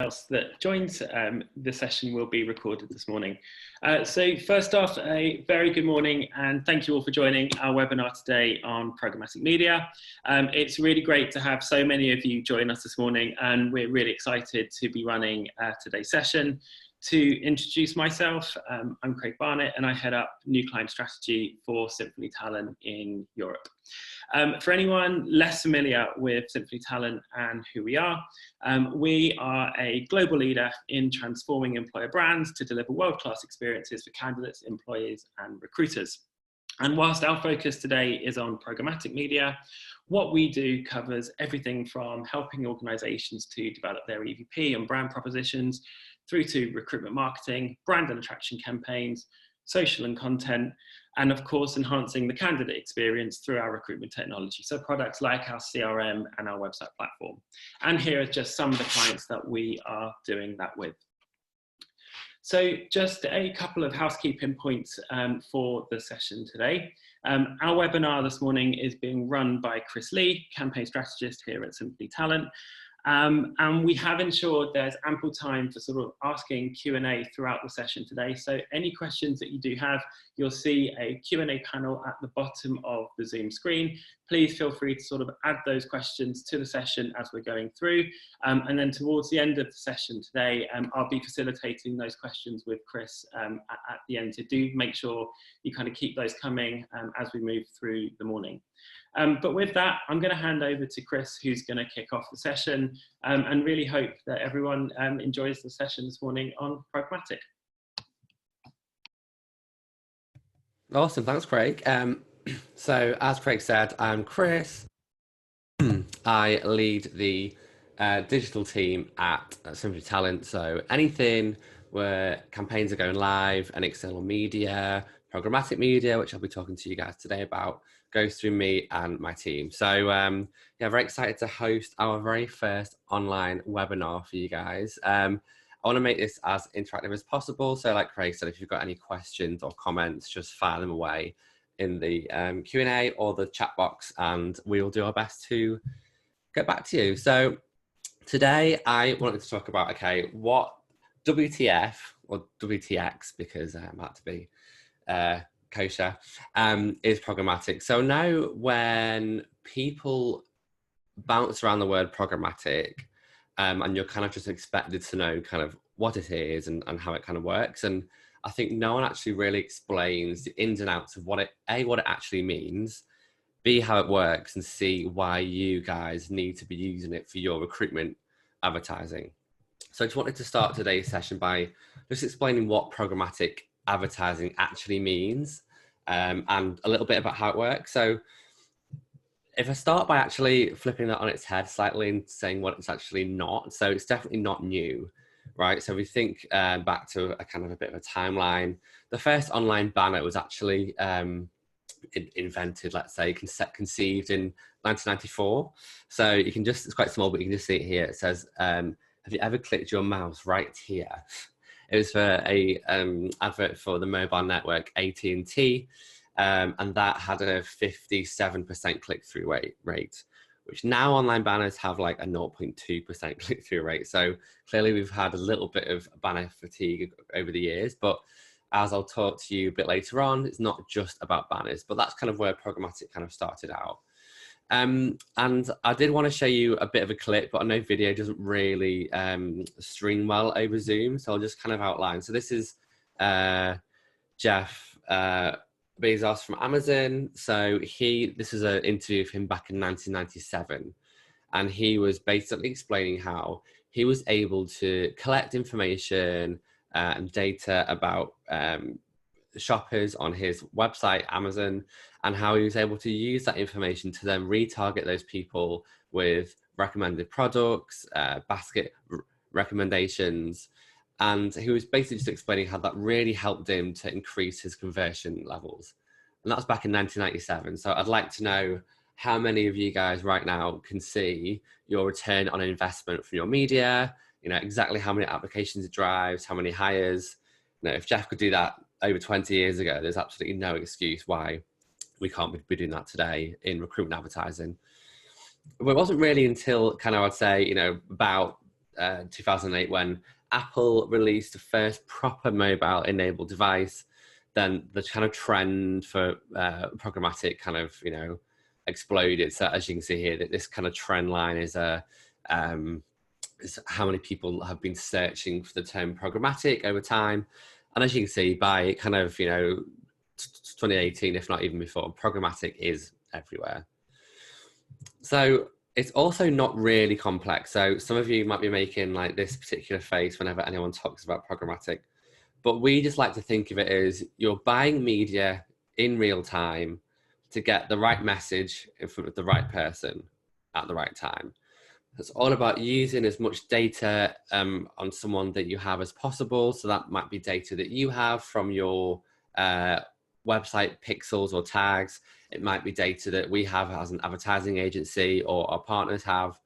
else that joins. The session will be recorded this morning. So first off, a very good morning and thank you all for joining our webinar today on programmatic media. It's really great to have so many of you join us this morning, and we're really excited to be running today's session. To introduce myself, I'm Craig Barnett and I head up new client strategy for Simply Talent in Europe. For anyone less familiar with Simply Talent and who we are a global leader in transforming employer brands to deliver world-class experiences for candidates, employees and recruiters. And whilst our focus today is on programmatic media, what we do covers everything from helping organisations to develop their EVP and brand propositions through to recruitment marketing, brand and attraction campaigns, social and content, and of course, enhancing the candidate experience through our recruitment technology. So products like our CRM and our website platform. And here are just some of the clients that we are doing that with. So just a couple of housekeeping points for the session today. Our webinar this morning is being run by Chris Lee, campaign strategist here at Simply Talent. And we have ensured there's ample time for sort of asking Q&A throughout the session today. So any questions that you do have, you'll see a Q&A panel at the bottom of the Zoom screen. Please feel free to sort of add those questions to the session as we're going through. And then towards the end of the session today, I'll be facilitating those questions with Chris at the end. So do make sure you kind of keep those coming as we move through the morning. But with that, I'm going to hand over to Chris, who's going to kick off the session, and really hope that everyone enjoys the session this morning on Programmatic. Awesome, thanks Craig. So as Craig said, I'm Chris. I lead the digital team at Simply Talent. So anything where campaigns are going live and external media, programmatic media, which I'll be talking to you guys today about, goes through me and my team. So yeah, very excited to host our very first online webinar for you guys. I want to make this as interactive as possible. So like Craig said, if you've got any questions or comments, just fire them away in the Q&A or the chat box, and we will do our best to get back to you. So today I wanted to talk about, okay, what WTF or WTX, because I had to be kosher, is programmatic. So now when people bounce around the word programmatic, and you're kind of just expected to know kind of what it is and how it kind of works. And I think no one actually really explains the ins and outs of what it actually means, B, how it works, and C, why you guys need to be using it for your recruitment advertising. So I just wanted to start today's session by just explaining what programmatic advertising actually means, and a little bit about how it works. So if I start by actually flipping that on its head slightly and saying what it's actually not, so it's definitely not new, right? So we think back to a kind of a bit of a timeline. The first online banner was actually invented, let's say, conceived in 1994. So you can just, it's quite small, but you can just see it here. It says, have you ever clicked your mouse right here? It was for a advert for the mobile network AT&T. And that had a 57% click-through rate, which now online banners have like a 0.2% click-through rate. So clearly we've had a little bit of banner fatigue over the years, but as I'll talk to you a bit later on, it's not just about banners, but that's kind of where programmatic kind of started out. And I did want to show you a bit of a clip, but I know video doesn't really stream well over Zoom, so I'll just kind of outline. So this is Jeff Bezos from Amazon. So this is an interview of him back in 1997, and he was basically explaining how he was able to collect information and data about shoppers on his website Amazon, and how he was able to use that information to then retarget those people with recommended products, basket recommendations. And he was basically just explaining how that really helped him to increase his conversion levels. And that was back in 1997. So I'd like to know how many of you guys right now can see your return on investment from your media, you know, exactly how many applications it drives, how many hires. You know, if Jeff could do that over 20 years ago, there's absolutely no excuse why we can't be doing that today in recruitment advertising. But it wasn't really until kind of, I'd say, you know, about 2008 when Apple released the first proper mobile enabled device, then the kind of trend for programmatic kind of, exploded. So as you can see here, that this kind of trend line is is how many people have been searching for the term programmatic over time. And as you can see, by kind of, 2018, if not even before, programmatic is everywhere. So it's also not really complex. So some of you might be making like this particular face whenever anyone talks about programmatic, but we just like to think of it as you're buying media in real time to get the right message in front of the right person at the right time. It's all about using as much data on someone that you have as possible. So that might be data that you have from your website pixels or tags. It might be data that we have as an advertising agency or our partners have.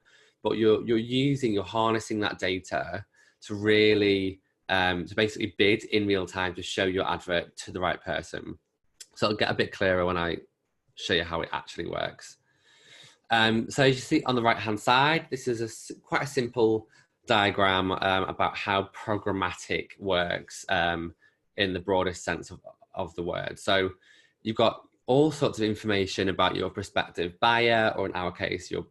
But you're harnessing that data to really, to basically bid in real time to show your advert to the right person. So it'll get a bit clearer when I show you how it actually works. So as you see on the right hand side, this is quite a simple diagram about how programmatic works in the broadest sense of the word. So you've got all sorts of information about your prospective buyer, or in our case, your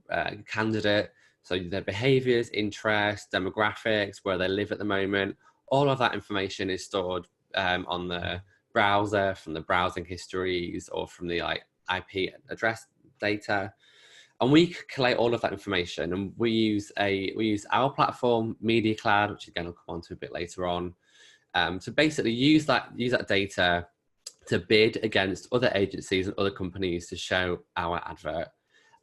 candidate. So their behaviors, interests, demographics, where they live at the moment. All of that information is stored on the browser, from the browsing histories, or from the IP address data. And we collate all of that information, and we use our platform, Media Cloud, which again I'll come on to a bit later on, to basically use that data to bid against other agencies and other companies to show our advert.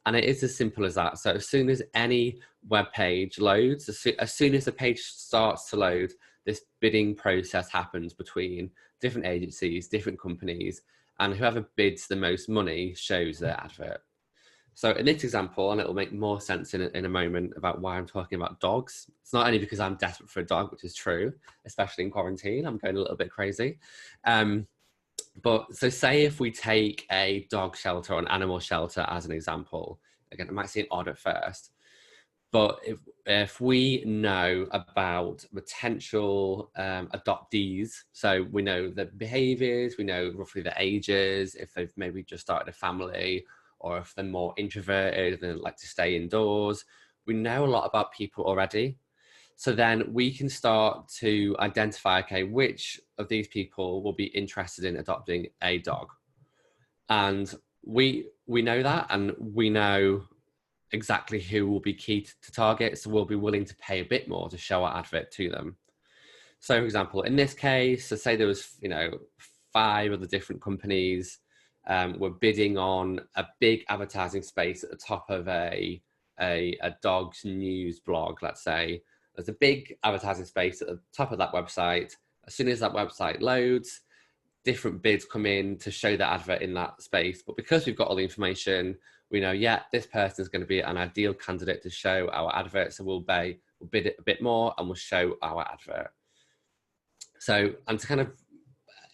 And it is as simple as that. So as soon as any web page loads, as soon as the page starts to load, this bidding process happens between different agencies, different companies, and whoever bids the most money shows their advert. So in this example, and it will make more sense in a moment about why I'm talking about dogs. It's not only because I'm desperate for a dog, which is true, especially in quarantine. I'm going a little bit crazy. But so say if we take a dog shelter or an animal shelter as an example, again, it might seem odd at first, but if we know about potential adoptees, so we know the behaviors, we know roughly the ages, if they've maybe just started a family, or if they're more introverted and like to stay indoors. We know a lot about people already. So then we can start to identify, okay, which of these people will be interested in adopting a dog. And we know that, and we know exactly who will be key to target. So we'll be willing to pay a bit more to show our advert to them. So for example, in this case, so say there was, 5 of the different companies were bidding on a big advertising space at the top of a dog's news blog, let's say. There's a big advertising space at the top of that website. As soon as that website loads, different bids come in to show the advert in that space. But because we've got all the information, we know, yeah, this person is going to be an ideal candidate to show our advert. So we'll bid it a bit more and we'll show our advert. So, and to kind of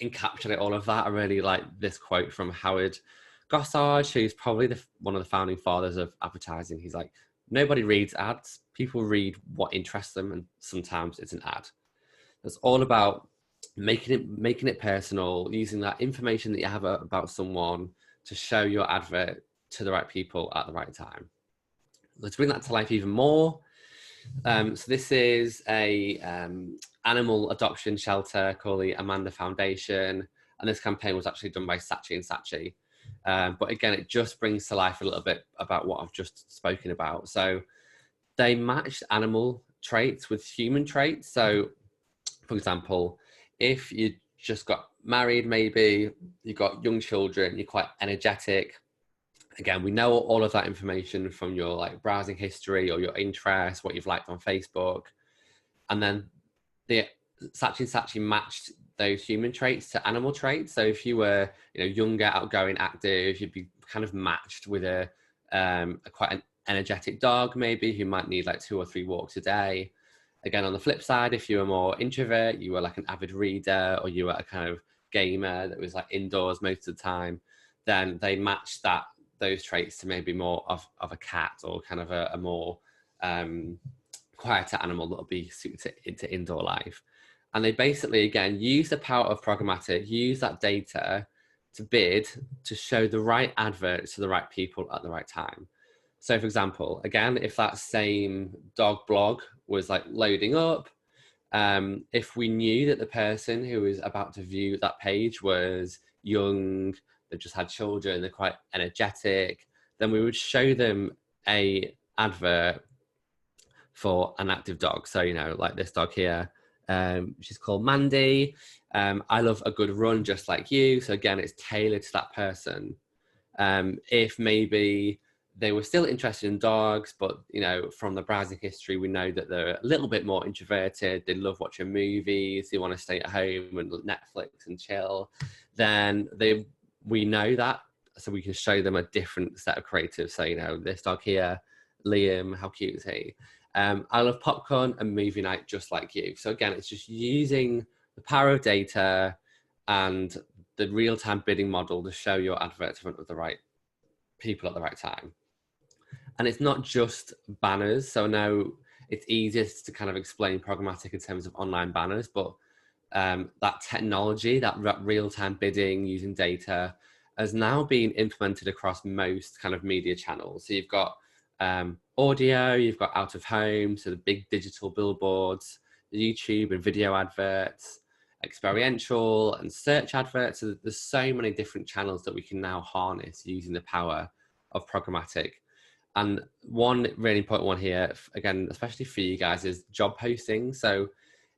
encapsulate all of that, I really like this quote from Howard Gossage, who's probably one of the founding fathers of advertising. He's like, nobody reads ads. People read what interests them, and sometimes it's an ad. It's all about making it personal, using that information that you have about someone to show your advert to the right people at the right time. Let's bring that to life even more. So this is a animal adoption shelter called the Amanda Foundation, and this campaign was actually done by Saatchi and Saatchi. But again, it just brings to life a little bit about what I've just spoken about. So they matched animal traits with human traits. So for example, if you just got married, maybe you've got young children, you're quite energetic. Again, we know all of that information from your browsing history or your interests, what you've liked on Facebook. And then the Saatchi and Saatchi matched those human traits to animal traits. So if you were, younger, outgoing, active, you'd be kind of matched with a quite an energetic dog, maybe, who might need 2 or 3 walks a day. Again, on the flip side, if you were more introvert, you were like an avid reader, or you were a kind of gamer that was indoors most of the time, then they matched those traits to maybe more of a cat, or kind of a more quieter animal that will be suited to indoor life. And they basically, again, use the power of programmatic, use that data to bid to show the right adverts to the right people at the right time. So for example, again, if that same dog blog was like loading up, if we knew that the person who was about to view that page was young, they've just had children, they're quite energetic, then we would show them a advert for an active dog. So, like this dog here, she's called Mandy. I love a good run just like you. So again, it's tailored to that person. If maybe they were still interested in dogs, but from the browsing history, we know that they're a little bit more introverted. They love watching movies. They want to stay at home and Netflix and chill. Then we know that, so we can show them a different set of creatives. So this dog here, Liam, how cute is he? I love popcorn and movie night just like you. So again, it's just using the power of data and the real-time bidding model to show your advert in front of the right people at the right time. And it's not just banners. So now it's easiest to kind of explain programmatic in terms of online banners, but that technology, that real-time bidding using data has now been implemented across most kind of media channels. So you've got audio, you've got out of home, so the big digital billboards, YouTube and video adverts, experiential and search adverts. So there's so many different channels that we can now harness using the power of programmatic. And one really important one here, again, especially for you guys, is job posting. So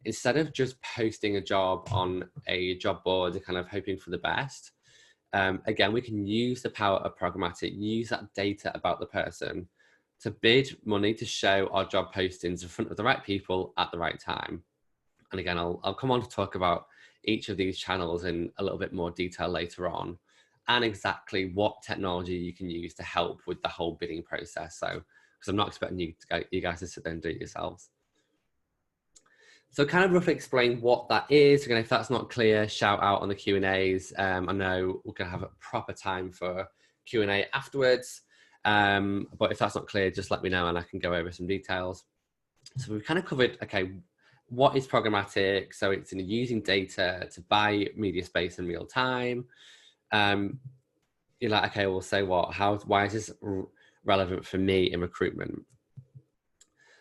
instead of just posting a job on a job board and kind of hoping for the best, again, we can use the power of programmatic, use that data about the person to bid money to show our job postings in front of the right people at the right time. And again, I'll come on to talk about each of these channels in a little bit more detail later on, and exactly what technology you can use to help with the whole bidding process. So, because I'm not expecting you guys to sit there and do it yourselves. So kind of roughly explain what that is. Again, if that's not clear, shout out on the Q&As. I know we're going to have a proper time for Q&A afterwards. But if that's not clear, just let me know and I can go over some details. So we've kind of covered, okay, what is programmatic? So it's in using data to buy media space in real time. You're like, okay, well, so what? Why is this relevant for me in recruitment?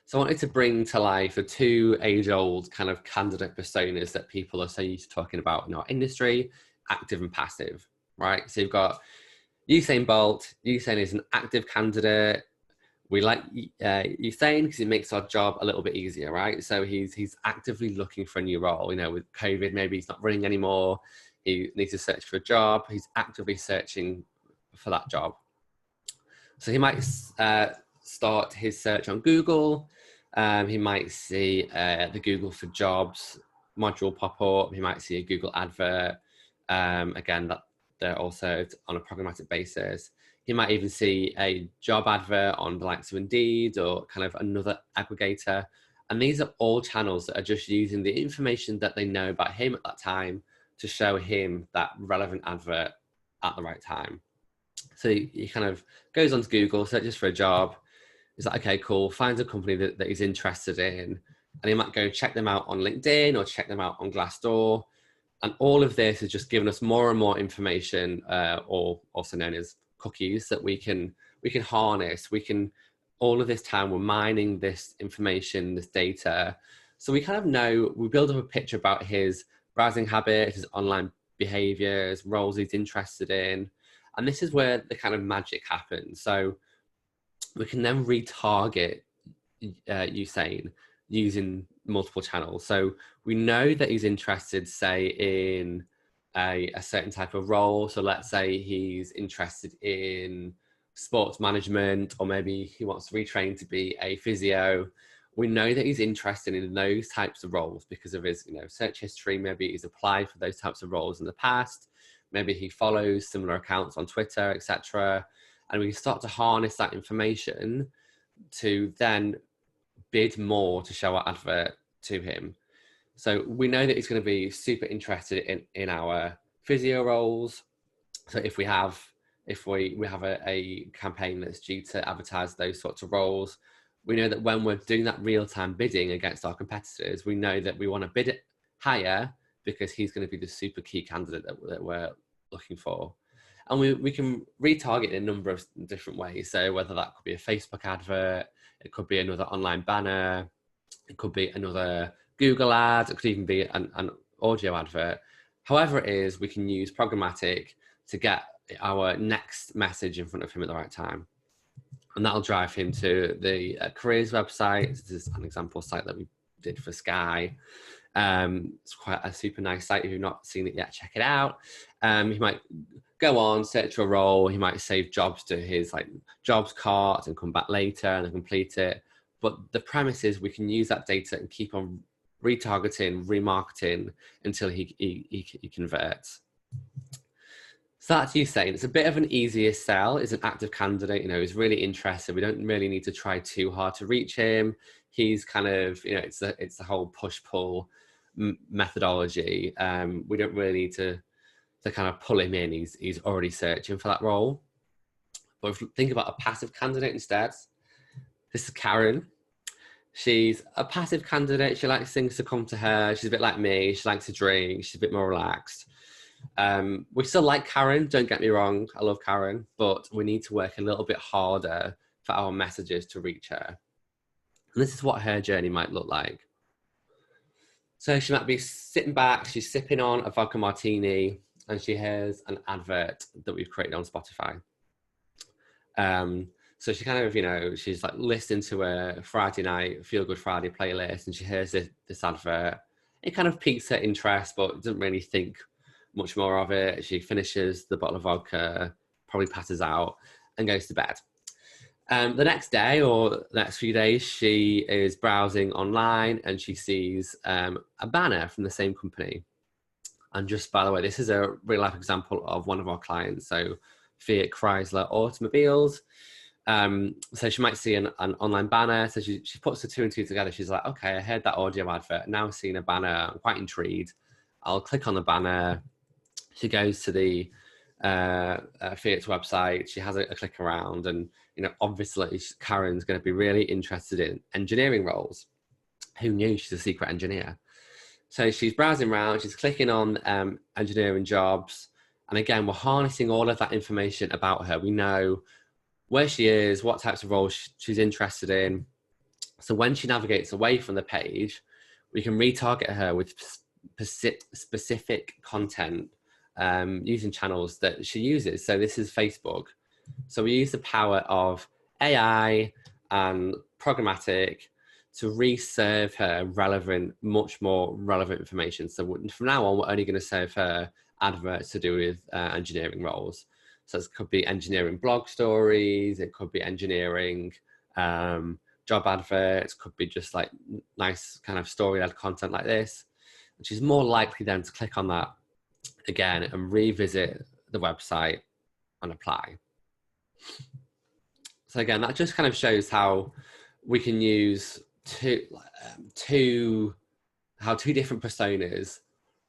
So I wanted to bring to life the two age-old kind of candidate personas that people are so used to talking about in our industry, active and passive, right? So you've got Usain Bolt. Usain is an active candidate. We like Usain because it makes our job a little bit easier, right? So he's actively looking for a new role. With COVID, maybe he's not running anymore. He needs to search for a job. He's actively searching for that job. So he might start his search on Google. He might see the Google for Jobs module pop up. He might see a Google advert. Again, that they're also on a programmatic basis. He might even see a job advert on the likes of Indeed or kind of another aggregator. And these are all channels that are just using the information that they know about him at that time to show him that relevant advert at the right time. So he kind of goes onto Google, searches for a job. He's like, okay, cool, finds a company that he's interested in. And he might go check them out on LinkedIn or check them out on Glassdoor. And all of this is just giving us more and more information, or also known as cookies, that we can harness. All of this time, we're mining this information, this data. So we kind of know, we build up a picture about his browsing habits, his online behaviors, roles he's interested in. And this is where the kind of magic happens. So we can then retarget Usain using multiple channels. So we know that he's interested, say, in a certain type of role. So let's say he's interested in sports management, or maybe he wants to retrain to be a physio. We know that he's interested in those types of roles because of his search history. Maybe he's applied for those types of roles in the past. Maybe he follows similar accounts on Twitter, etc. And we can start to harness that information to then bid more to show our advert to him. So we know that he's going to be super interested in our physio roles. So if we have a campaign that's due to advertise those sorts of roles, we know that when we're doing that real-time bidding against our competitors, we know that we want to bid it higher because he's going to be the super key candidate that we're looking for. And we can retarget in a number of different ways. So whether that could be a Facebook advert, it could be another online banner, it could be another Google ad, it could even be an audio advert. However it is, we can use Programmatic to get our next message in front of him at the right time. And that'll drive him to the careers website. This is an example site that we did for Sky. It's quite a super nice site. If you've not seen it yet, check it out. He might go on, search for a role. He might save jobs to his jobs cart and come back later and then complete it. But the premise is we can use that data and keep on retargeting, remarketing until he converts. So that's you saying it's a bit of an easier sell. Is an active candidate, he's really interested. We don't really need to try too hard to reach him. He's kind of, it's the whole push-pull methodology. We don't really need to kind of pull him in. He's already searching for that role. But if you think about a passive candidate instead, this is Karen. She's a passive candidate. She likes things to come to her. She's a bit like me. She likes to drink. She's a bit more relaxed. We still like Karen, don't get me wrong. I love Karen, but we need to work a little bit harder for our messages to reach her. And this is what her journey might look like. So she might be sitting back, she's sipping on a vodka martini, and she hears an advert that we've created on Spotify. So she kind of, she's listening to a Friday night, Feel Good Friday playlist, and she hears this advert. It kind of piques her interest, but doesn't really think much more of it. She finishes the bottle of vodka, probably passes out, and goes to bed. The next day or the next few days, she is browsing online and she sees a banner from the same company. And just by the way, this is a real life example of one of our clients, so Fiat Chrysler Automobiles. So she might see an online banner. So she puts the two and two together. She's like, okay, I heard that audio advert. Now I've seen a banner. I'm quite intrigued. I'll click on the banner. She goes to the Fiat's website. She has a click around, and obviously Karen's going to be really interested in engineering roles. Who knew? She's a secret engineer. So she's browsing around. She's clicking on engineering jobs, and again, we're harnessing all of that information about her. We know where she is, what types of roles she's interested in. So when she navigates away from the page, we can retarget her with specific content using channels that she uses. So this is Facebook. So we use the power of AI and Programmatic to reserve her much more relevant information. So from now on, we're only going to serve her adverts to do with engineering roles. So it could be engineering blog stories, it could be engineering job adverts, could be just nice kind of story-led content like this, which is more likely then to click on that again and revisit the website and apply. So again, that just kind of shows how we can use how two different personas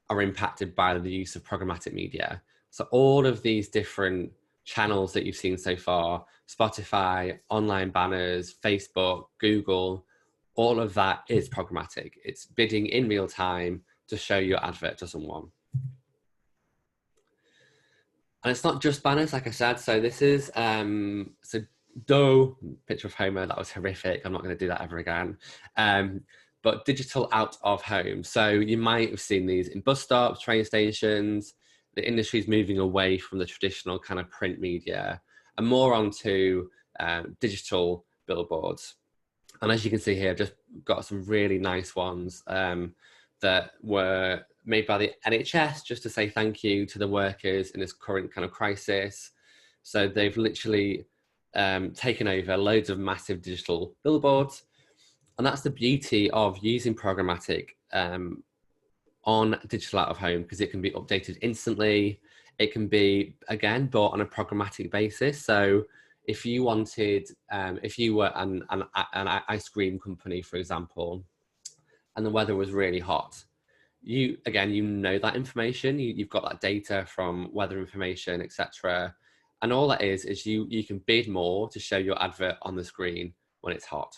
are impacted by the use of programmatic media. So all of these different channels that you've seen so far, Spotify, online banners, Facebook, Google, all of that is programmatic. It's bidding in real time to show your advert to someone. And it's not just banners, like I said. So this is, picture of Homer, that was horrific. I'm not going to do that ever again. But digital out of home. So you might have seen these in bus stops, train stations. The industry is moving away from the traditional kind of print media and more onto digital billboards. And as you can see here, I've just got some really nice ones that were made by the NHS just to say thank you to the workers in this current kind of crisis. So they've literally taken over loads of massive digital billboards. And that's the beauty of using programmatic on digital out of home, because it can be updated instantly. It can be, again, bought on a programmatic basis. So if you wanted, if you were an ice cream company, for example, and the weather was really hot, you know that information. You've got that data from weather information, etc. And all that is you can bid more to show your advert on the screen when it's hot.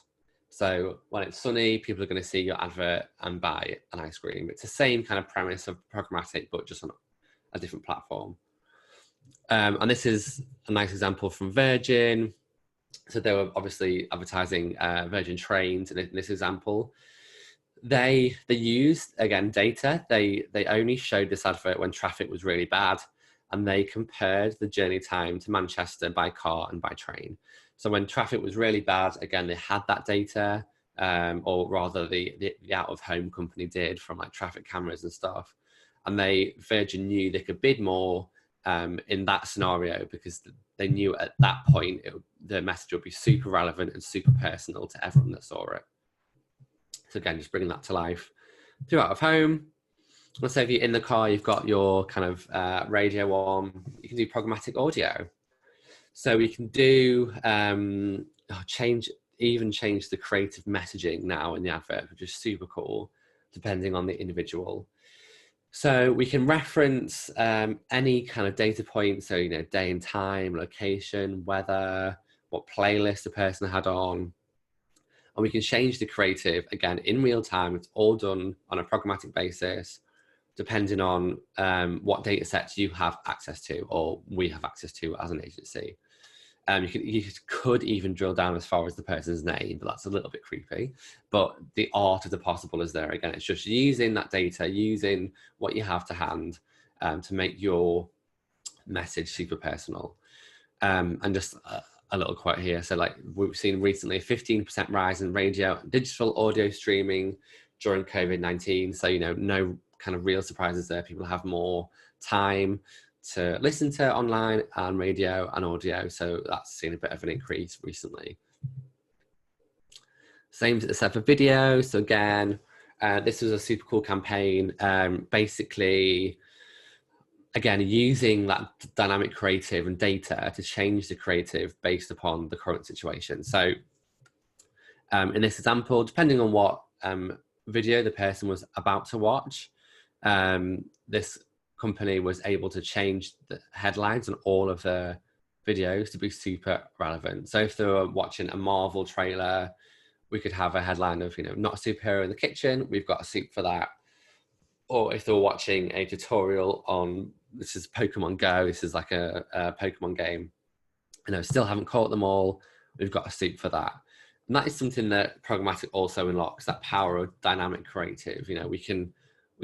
So when it's sunny, people are going to see your advert and buy an ice cream. It's the same kind of premise of programmatic, but just on a different platform. And this is a nice example from Virgin. So they were obviously advertising Virgin trains in this example. They used, again, data. They only showed this advert when traffic was really bad, and they compared the journey time to Manchester by car and by train. So when traffic was really bad, again, they had that data, or rather the out-of-home company did, from like traffic cameras and stuff. And Virgin knew they could bid more in that scenario, because they knew at that point the message would be super relevant and super personal to everyone that saw it. So again, just bringing that to life. Through out of home, let's say if you're in the car, you've got your kind of radio on, you can do programmatic audio. So we can do change the creative messaging now in the advert, which is super cool, depending on the individual. So we can reference any kind of data point. So, day and time, location, weather, what playlist the person had on. And we can change the creative, again, in real time. It's all done on a programmatic basis, depending on what data sets you have access to, or we have access to as an agency. You could even drill down as far as the person's name, but that's a little bit creepy. But the art of the possible is there. Again, it's just using that data, using what you have to hand to make your message super personal. And just a little quote here. So like we've seen recently a 15% rise in radio and digital audio streaming during COVID-19. So, no kind of real surprises there. People have more time to listen to online and radio and audio. So that's seen a bit of an increase recently. Same set for video. So again, this was a super cool campaign. Basically, again, using that dynamic creative and data to change the creative based upon the current situation. So in this example, depending on what video the person was about to watch, this company was able to change the headlines on all of the videos to be super relevant. So if they were watching a Marvel trailer, we could have a headline of, not a superhero in the kitchen, we've got a soup for that. Or if they were watching a tutorial on, this is Pokemon Go, this is like a Pokemon game, still haven't caught them all, we've got a soup for that. And that is something that programmatic also unlocks, that power of dynamic creative. We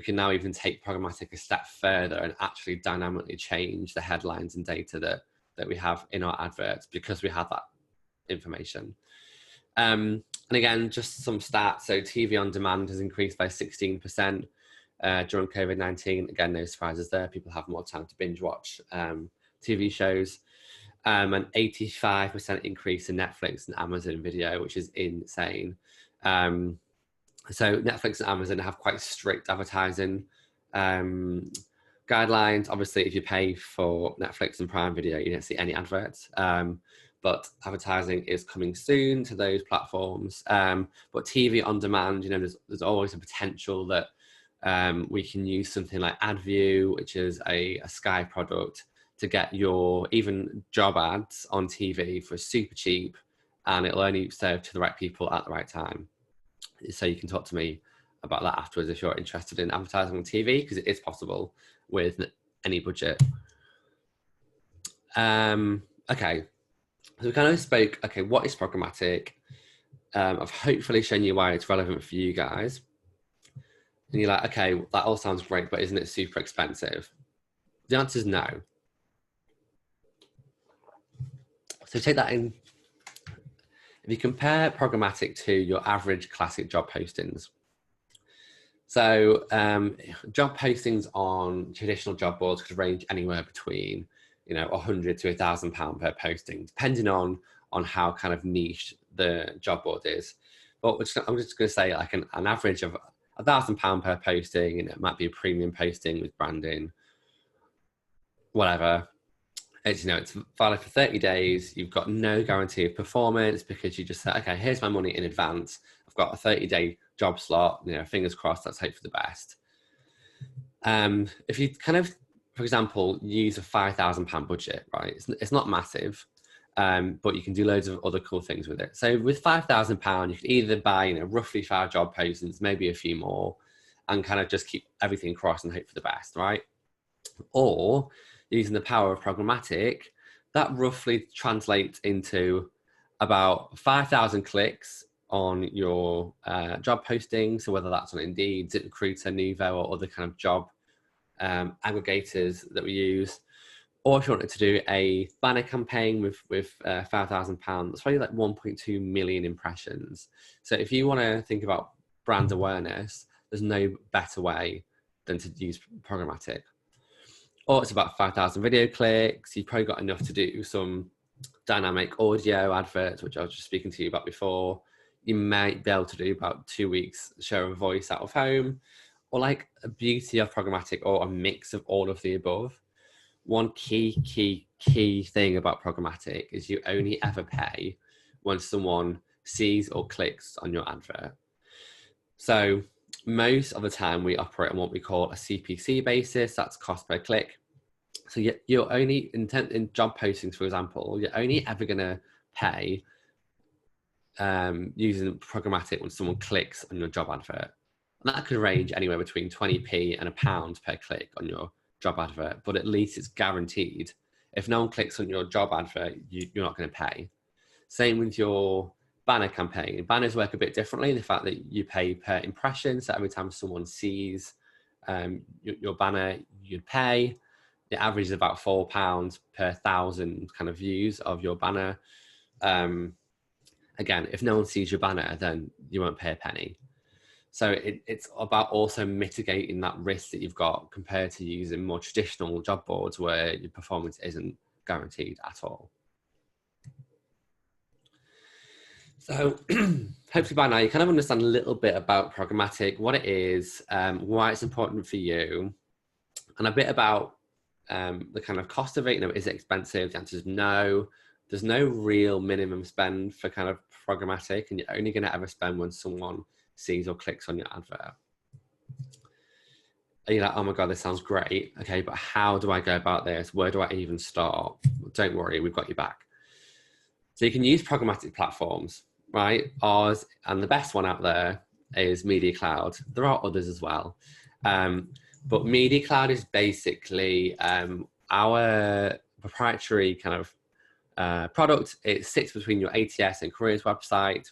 can now even take programmatic a step further and actually dynamically change the headlines and data that we have in our adverts, because we have that information. And again, just some stats. So TV on demand has increased by 16% during COVID-19. Again, no surprises there. People have more time to binge watch TV shows. An 85% increase in Netflix and Amazon video, which is insane. So Netflix and Amazon have quite strict advertising guidelines. Obviously, if you pay for Netflix and Prime Video, you don't see any adverts. But advertising is coming soon to those platforms. But TV on demand, there's always a potential that we can use something like AdView, which is a Sky product, to get your even job ads on TV for super cheap, and it'll only serve to the right people at the right time. So you can talk to me about that afterwards if you're interested in advertising on TV, because it is possible with any budget. Okay, so we kind of spoke, okay, what is programmatic? I've hopefully shown you why it's relevant for you guys. And you're like, okay, that all sounds great, but isn't it super expensive? The answer is no. So take that in. If you compare programmatic to your average classic job postings, so job postings on traditional job boards could range anywhere between £100 to £1,000 per posting, depending on how kind of niche the job board is. But I'm just going to say like an average of £1,000 per posting, and it might be a premium posting with branding, whatever. It's valid for 30 days. You've got no guarantee of performance, because you just say, okay, here's my money in advance. I've got a 30-day job slot. Fingers crossed. Let's hope for the best. If you kind of, for example, use a £5,000 budget, right? It's not massive. but you can do loads of other cool things with it. So with £5,000, you could either buy, roughly 5 job postings, maybe a few more, and kind of just keep everything crossed and hope for the best, right? Or using the power of programmatic, that roughly translates into about 5,000 clicks on your job posting. So whether that's on Indeed, ZipRecruiter, Nuvo, or other kind of job aggregators that we use. Or if you wanted to do a banner campaign with £5,000, that's probably like 1.2 million impressions. So if you want to think about brand awareness, there's no better way than to use programmatic. Or it's about 5,000 video clicks. You've probably got enough to do some dynamic audio adverts, which I was just speaking to you about before. You might be able to do about 2 weeks share of voice out of home, or like a beauty of programmatic, or a mix of all of the above. One key thing about programmatic is you only ever pay when someone sees or clicks on your advert. So most of the time we operate on what we call a CPC basis, that's cost per click. So you're only, in job postings, for example, you're only ever going to pay using programmatic when someone clicks on your job advert. And that could range anywhere between 20p and £1 per click on your job advert, but at least it's guaranteed. If no one clicks on your job advert, you're not going to pay. Same with your banner campaign. Banners work a bit differently, the fact that you pay per impression. So every time someone sees your banner, you'd pay. The average is about £4 per 1,000 kind of views of your banner. Again, if no one sees your banner, then you won't pay a penny. So it's about also mitigating that risk that you've got compared to using more traditional job boards where your performance isn't guaranteed at all. So hopefully by now you kind of understand a little bit about programmatic, what it is, why it's important for you, and a bit about the kind of cost of it. Is it expensive? The answer is no. There's no real minimum spend for kind of programmatic, and you're only going to ever spend when someone sees or clicks on your advert. Are you like, oh my God, this sounds great. Okay, but how do I go about this? Where do I even start? Don't worry, we've got you back. So you can use programmatic platforms, right? Ours, and the best one out there is Media Cloud. There are others as well. But Media Cloud is basically our proprietary kind of product. It sits between your ATS and careers website,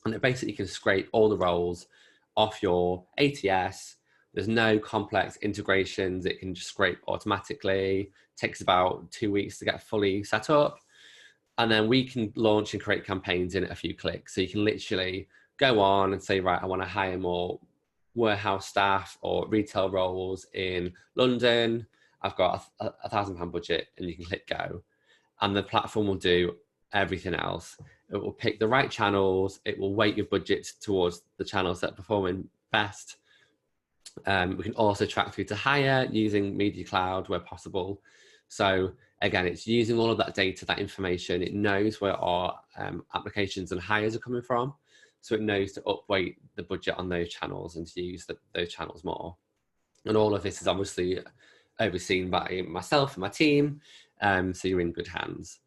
and it basically can scrape all the roles off your ATS. There's no complex integrations. It can just scrape automatically. It takes about 2 weeks to get fully set up. And then we can launch and create campaigns in a few clicks. So you can literally go on and say, right, I want to hire more warehouse staff or retail roles in London. I've got a £1,000 budget, and you can click go. And the platform will do everything else. It will pick the right channels. It will weight your budget towards the channels that are performing best. We can also track through to hire using Media Cloud where possible. So again, it's using all of that data, that information. It knows where our applications and hires are coming from. So it knows to upweight the budget on those channels and to use those channels more. And all of this is obviously overseen by myself and my team. So you're in good hands.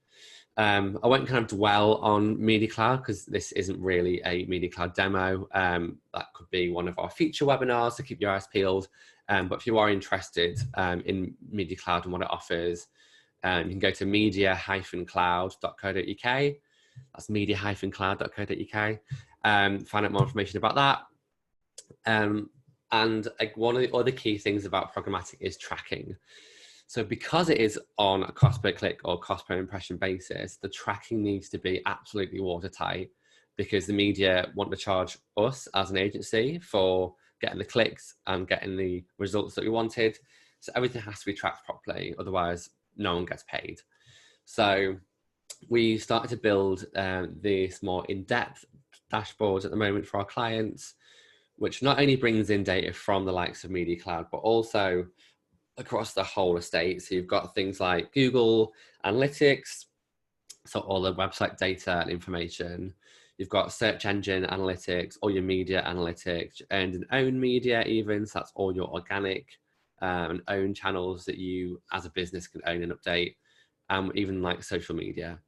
I won't kind of dwell on Media Cloud because this isn't really a Media Cloud demo. That could be one of our future webinars, so keep your eyes peeled. But if you are interested in Media Cloud and what it offers, you can go to media-cloud.co.uk. That's media-cloud.co.uk. Find out more information about that. And one of the other key things about programmatic is tracking. So because it is on a cost per click or cost per impression basis, the tracking needs to be absolutely watertight, because the media want to charge us as an agency for getting the clicks and getting the results that we wanted. So everything has to be tracked properly, otherwise no one gets paid. So we started to build this more in-depth dashboards at the moment for our clients, which not only brings in data from the likes of Media Cloud, but also across the whole estate. So you've got things like Google Analytics, so all the website data and information. You've got search engine analytics, all your media analytics, earned and owned media even, so that's all your organic and owned channels that you as a business can own and update, even like social media.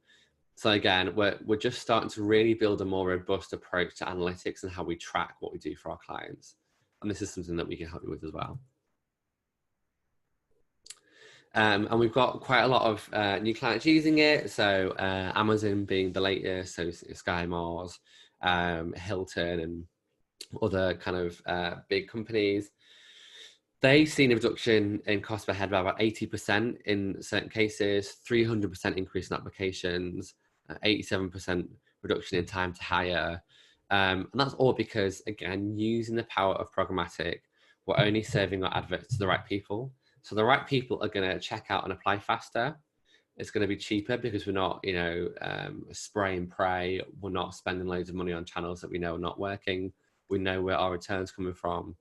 So again, we're just starting to really build a more robust approach to analytics and how we track what we do for our clients. And this is something that we can help you with as well. And we've got quite a lot of new clients using it. So Amazon being the latest, so Sky Mars, Hilton, and other kind of big companies. They've seen a reduction in cost per head by about 80% in certain cases, 300% increase in applications, 87% reduction in time to hire. And that's all because, again, using the power of programmatic, we're only serving our adverts to the right people. So the right people are going to check out and apply faster. It's going to be cheaper because we're not, spray and pray. We're not spending loads of money on channels that we know are not working. We know where our return's coming from.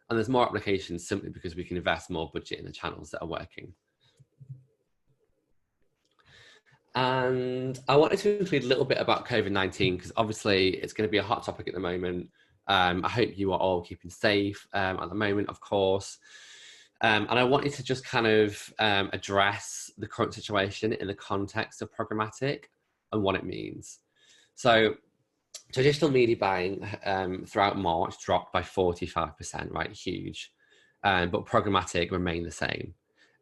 And there's more applications simply because we can invest more budget in the channels that are working. And I wanted to include a little bit about COVID-19 because obviously it's going to be a hot topic at the moment. I hope you are all keeping safe at the moment, of course. And I wanted to just kind of address the current situation in the context of programmatic and what it means. So traditional media buying throughout March dropped by 45%, right? Huge. But programmatic remained the same.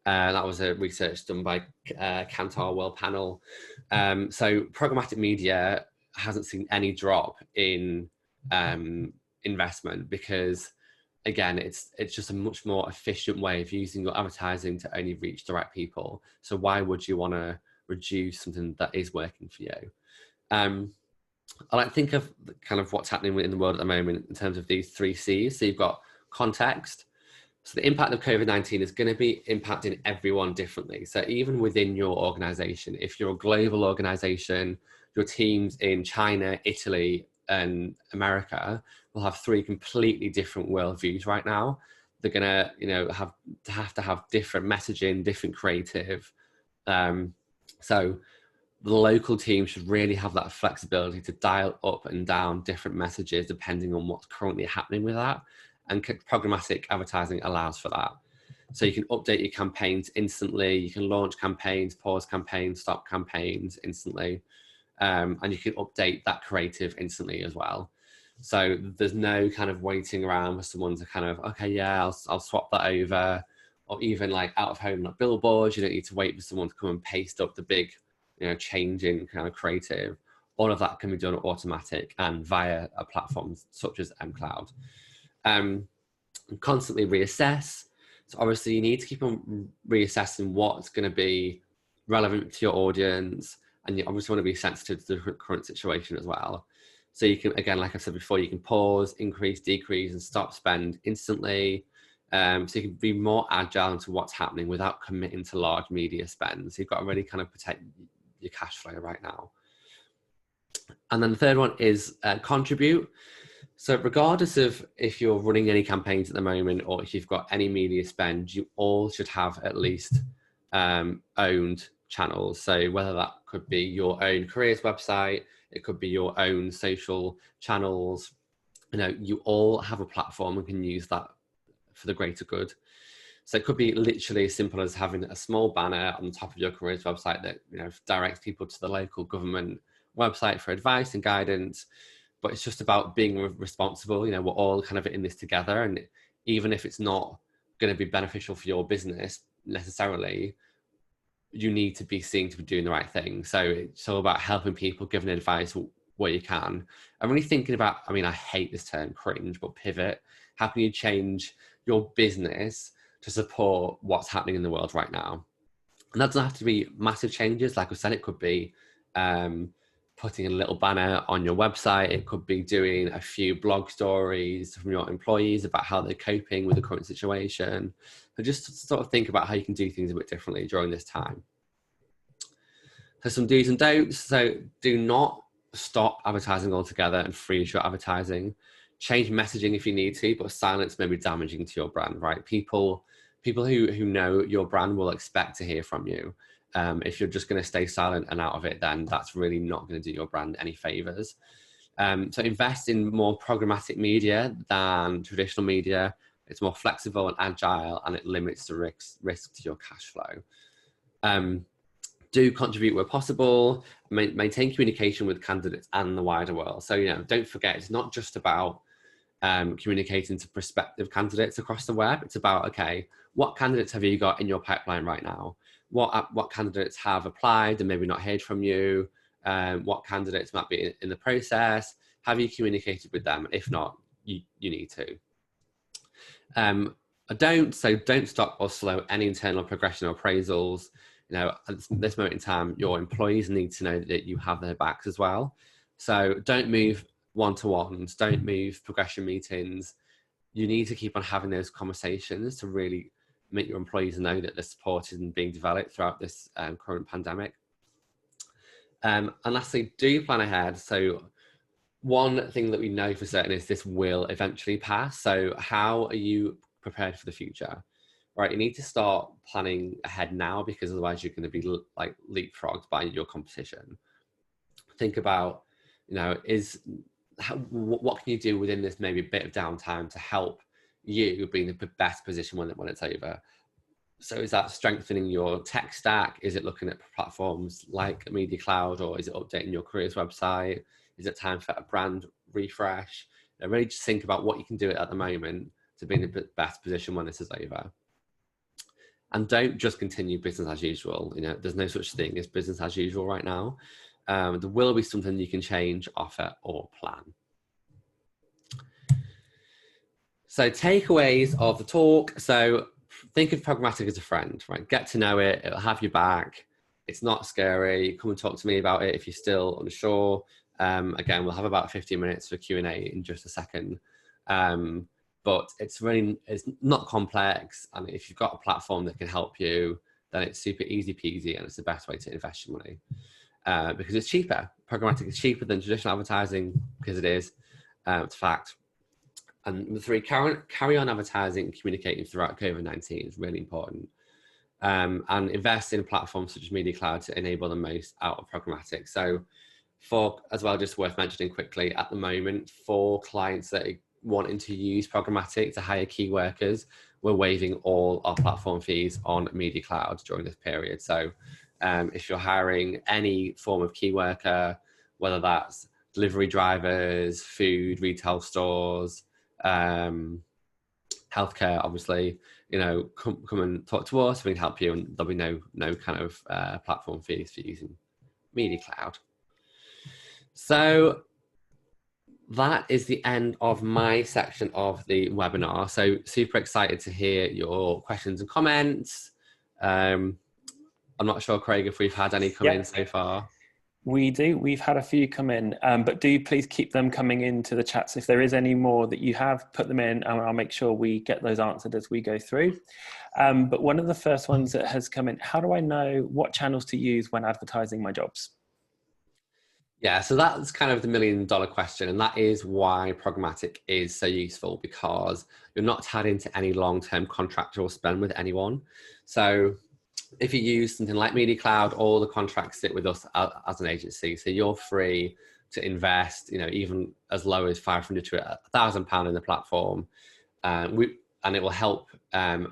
That was a research done by Kantar World Panel. So programmatic media hasn't seen any drop in investment because, again, it's just a much more efficient way of using your advertising to only reach the right people. So why would you want to reduce something that is working for you? I like to think of kind of what's happening in the world at the moment in terms of these 3 C's. So you've got context. So the impact of COVID-19 is going to be impacting everyone differently. So even within your organization, if you're a global organization, your teams in China, Italy, and America will have 3 completely different worldviews right now. They're going to, have to have different messaging, different creative. So the local team should really have that flexibility to dial up and down different messages depending on what's currently happening with that. And programmatic advertising allows for that. So you can update your campaigns instantly. You can launch campaigns, pause campaigns, stop campaigns instantly. And you can update that creative instantly as well. So there's no kind of waiting around for someone to kind of, okay, yeah, I'll swap that over. Or even like out of home, like billboards, you don't need to wait for someone to come and paste up the big, changing kind of creative. All of that can be done automatic and via a platform such as mCloud. Constantly reassess. So obviously you need to keep on reassessing what's going to be relevant to your audience, and you obviously want to be sensitive to the current situation as well. So you can, again, like I said before, you can pause, increase, decrease, and stop spend instantly. So you can be more agile into what's happening without committing to large media spends. So you've got to really kind of protect your cash flow right now. And then the third one is contribute. So regardless of if you're running any campaigns at the moment or if you've got any media spend, you all should have at least owned channels. So whether that could be your own careers website, it could be your own social channels, you all have a platform and can use that for the greater good. So it could be literally as simple as having a small banner on the top of your careers website that directs people to the local government website for advice and guidance. But it's just about being responsible. We're all kind of in this together, and even if it's not going to be beneficial for your business necessarily, you need to be seen to be doing the right thing. So it's all about helping people, giving advice where you can. I'm really thinking about, I hate this term, cringe, but pivot. How can you change your business to support what's happening in the world right now? And that doesn't have to be massive changes. Like I said, it could be putting a little banner on your website. It could be doing a few blog stories from your employees about how they're coping with the current situation. So just sort of think about how you can do things a bit differently during this time. So some do's and don'ts. So do not stop advertising altogether and freeze your advertising. Change messaging if you need to, but silence may be damaging to your brand, right? People who know your brand will expect to hear from you. If you're just going to stay silent and out of it, then that's really not going to do your brand any favors. So invest in more programmatic media than traditional media. It's more flexible and agile, and it limits the risk to your cash flow. Do contribute where possible, maintain communication with candidates and the wider world. So, don't forget, it's not just about communicating to prospective candidates across the web. It's about, okay, what candidates have you got in your pipeline right now? What candidates have applied and maybe not heard from you? What candidates might be in the process? Have you communicated with them? If not, you need to. Don't stop or slow any internal progression or appraisals. At this moment in time, your employees need to know that you have their backs as well. So don't move one-to-ones, don't move progression meetings. You need to keep on having those conversations to really make your employees know that the support is being developed throughout this current pandemic. And lastly, do plan ahead. So one thing that we know for certain is this will eventually pass. So how are you prepared for the future? Right, you need to start planning ahead now, because otherwise you're going to be like leapfrogged by your competition. Think about, what can you do within this maybe bit of downtime to help you be in the best position when it's over? So is that strengthening your tech stack? Is it looking at platforms like Media Cloud, or is it updating your careers website? Is it time for a brand refresh? Really just think about what you can do at the moment to be in the best position when this is over. And don't just continue business as usual. There's no such thing as business as usual right now. There will be something you can change, offer, or plan. So takeaways of the talk. So think of Programmatic as a friend, right? Get to know it. It'll have your back. It's not scary. Come and talk to me about it if you're still unsure. Again, we'll have about 15 minutes for Q&A in just a second. But it's not complex. And if you've got a platform that can help you, then it's super easy peasy, and it's the best way to invest your money because it's cheaper. Programmatic is cheaper than traditional advertising, because it is. It's a fact. And the three, carry on advertising and communicating throughout COVID-19 is really important. And invest in platforms such as Media Cloud to enable the most out of Programmatic. So as well, just worth mentioning quickly, at the moment, for clients that are wanting to use Programmatic to hire key workers, we're waiving all our platform fees on Media Cloud during this period. So if you're hiring any form of key worker, whether that's delivery drivers, food, retail stores, healthcare, obviously, come and talk to us. We can help you, and there'll be no kind of platform fees for using Media Cloud. So that is the end of my section of the webinar. So super excited to hear your questions and comments. I'm not sure, Craig, if we've had any come in so far. We do. We've had a few come in, but do please keep them coming into the chats. If there is any more that you have, put them in, and I'll make sure we get those answered as we go through. But one of the first ones that has come in, how do I know what channels to use when advertising my jobs? Yeah, so that's kind of the $1 million question, and that is why Programmatic is so useful, because you're not tied into any long-term contractual spend with anyone. So if you use something like Media Cloud, all the contracts sit with us as an agency, so you're free to invest, even as low as £500 to £1,000 in the platform, and it will help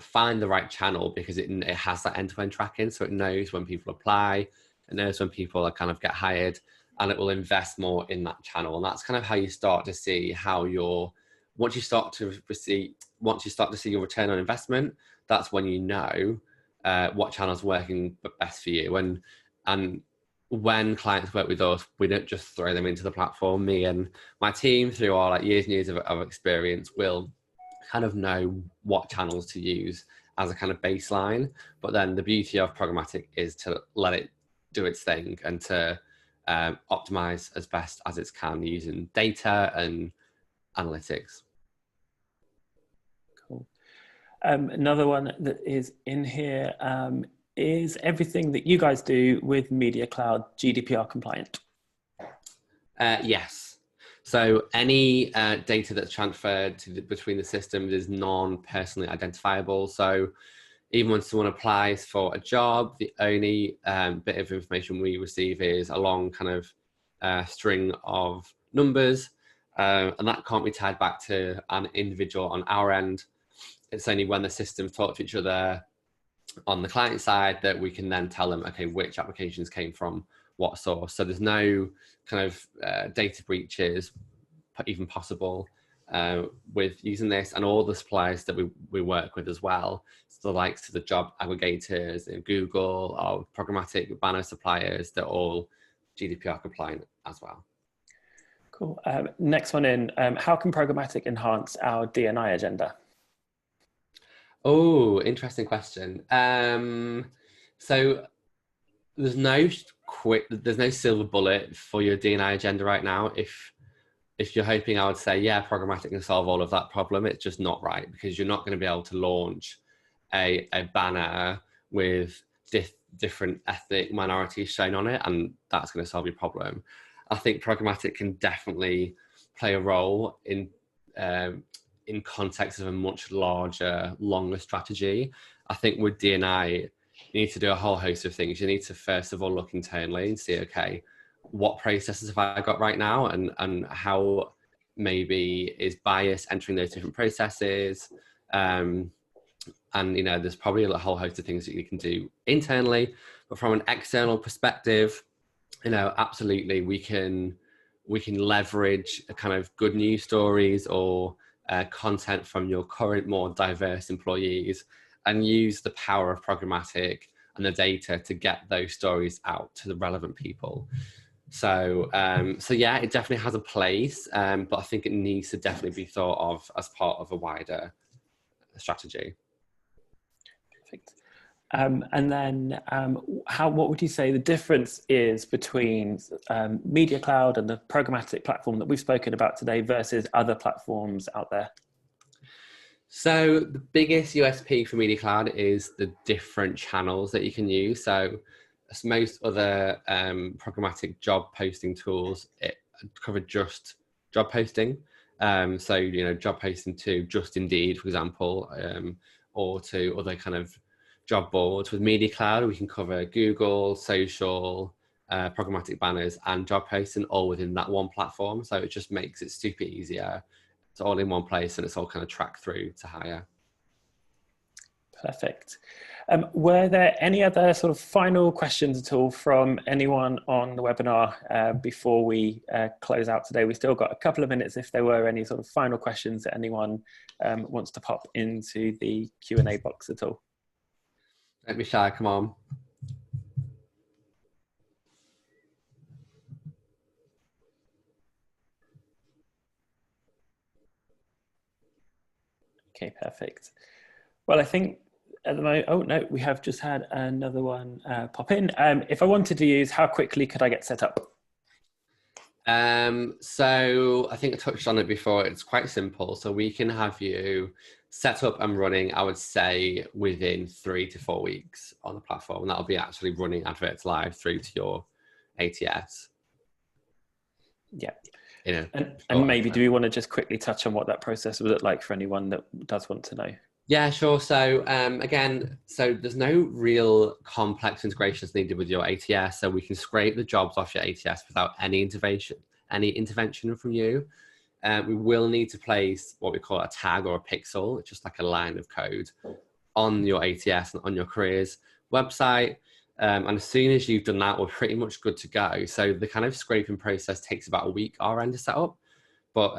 find the right channel, because it has that end-to-end tracking, so it knows when people apply, it knows when people get hired, and it will invest more in that channel. And that's kind of how you start to see once you start to see your return on investment, that's when you know what channel's working best for you. And when clients work with us, we don't just throw them into the platform. Me and my team, through our years and years of experience, will kind of know what channels to use as a kind of baseline. But then the beauty of Programmatic is to let it do its thing, and to optimize as best as it can using data and analytics. Cool. Another one that is in here, is everything that you guys do with Media Cloud GDPR compliant? Yes. So any data that's transferred between the systems is non-personally identifiable. So even when someone applies for a job, the only bit of information we receive is a long kind of string of numbers, and that can't be tied back to an individual on our end. It's only when the systems talk to each other on the client side that we can then tell them, okay, which applications came from what source. So there's no kind of data breaches even possible with using this, and all the suppliers that we work with as well. So the likes of the job aggregators in Google or programmatic banner suppliers, they're all GDPR compliant as well. Cool. Next one in, how can Programmatic enhance our D&I agenda? Oh, interesting question. So there's no silver bullet for your D&I agenda right now. If you're hoping, I would say, yeah, Programmatic can solve all of that problem. It's just not right, because you're not going to be able to launch a banner with different ethnic minorities shown on it, and that's going to solve your problem. I think Programmatic can definitely play a role in context of a much larger, longer strategy. I think with D&I, you need to do a whole host of things. You need to first of all look internally and see, okay, what processes have I got right now, and how maybe is bias entering those different processes. And there's probably a whole host of things that you can do internally, but from an external perspective, absolutely we can leverage a kind of good news stories or content from your current more diverse employees, and use the power of Programmatic and the data to get those stories out to the relevant people. So yeah, it definitely has a place, but I think it needs to definitely be thought of as part of a wider strategy. Perfect. And then what would you say the difference is between Media Cloud and the programmatic platform that we've spoken about today versus other platforms out there? So the biggest USP for Media Cloud is the different channels that you can use. So as most other programmatic job posting tools, it cover just job posting. So, job posting to Just Indeed, for example, or to other kind of job boards. With Media Cloud, we can cover Google, social, programmatic banners, and job posting all within that one platform. So it just makes it super easier. It's all in one place, and it's all kind of tracked through to hire. Perfect. Were there any other sort of final questions at all from anyone on the webinar before we close out today? We've still got a couple of minutes if there were any sort of final questions that anyone wants to pop into the Q&A box at all. Don't be shy, come on. Okay, perfect. Well, I think at the moment, oh no, we have just had another one pop in. If I wanted to use, how quickly could I get set up? So I think I touched on it before. It's quite simple. So we can have you set up and running, I would say, within 3 to 4 weeks on the platform. And that'll be actually running adverts live through to your ATS. Yeah. And maybe do we want to just quickly touch on what that process would look like for anyone that does want to know? Yeah, sure. So again, so there's no real complex integrations needed with your ATS. So we can scrape the jobs off your ATS without any intervention from you. We will need to place what we call a tag or a pixel, just like a line of code, on your ATS and on your careers website. And as soon as you've done that, we're pretty much good to go. So the kind of scraping process takes about a week our end to set up, but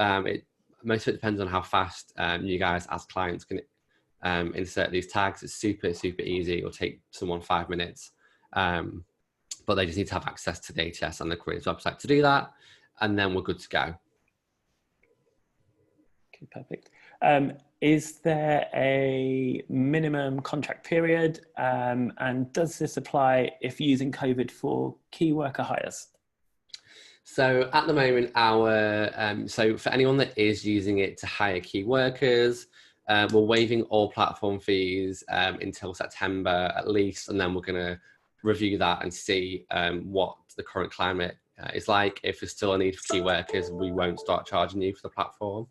most of it depends on how fast you guys as clients can insert these tags. It's super, super easy. It'll take someone 5 minutes, but they just need to have access to the ATS on the careers website to do that, and then we're good to go. Okay, perfect. Is there a minimum contract period, and does this apply if using COVID for key worker hires? So at the moment, so for anyone that is using it to hire key workers, we're waiving all platform fees until September at least, and then we're going to review that and see what the current climate is like. If there's still a need for key workers, we won't start charging you for the platform.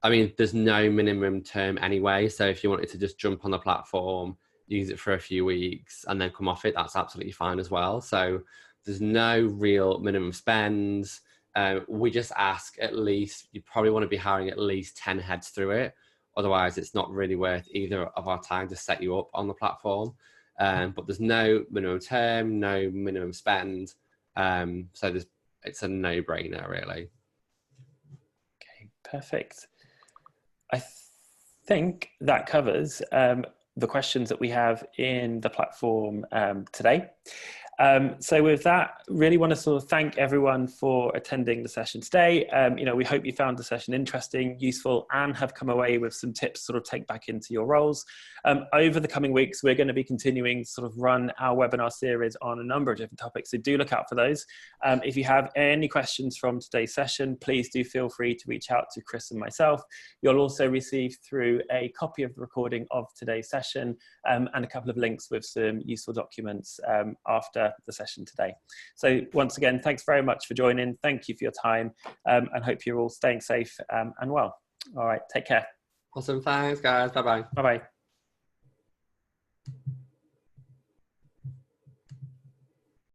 I mean, there's no minimum term anyway, so if you wanted to just jump on the platform, use it for a few weeks, and then come off it, that's absolutely fine as well. So there's no real minimum spends. We just ask at least, you probably want to be hiring at least 10 heads through it, Otherwise, it's not really worth either of our time to set you up on the platform. But there's no minimum term, no minimum spend. So it's a no-brainer, really. Okay, perfect. I think that covers the questions that we have in the platform today. So with that, really want to sort of thank everyone for attending the session today. We hope you found the session interesting, useful, and have come away with some tips to sort of take back into your roles. Over the coming weeks, we're going to be continuing to sort of run our webinar series on a number of different topics, so do look out for those. If you have any questions from today's session, please do feel free to reach out to Chris and myself. You'll also receive through a copy of the recording of today's session and a couple of links with some useful documents after the session today. So once again, thanks very much for joining. Thank you for your time, and hope you're all staying safe and well. All right, take care. Awesome, thanks guys, bye-bye. Bye-bye.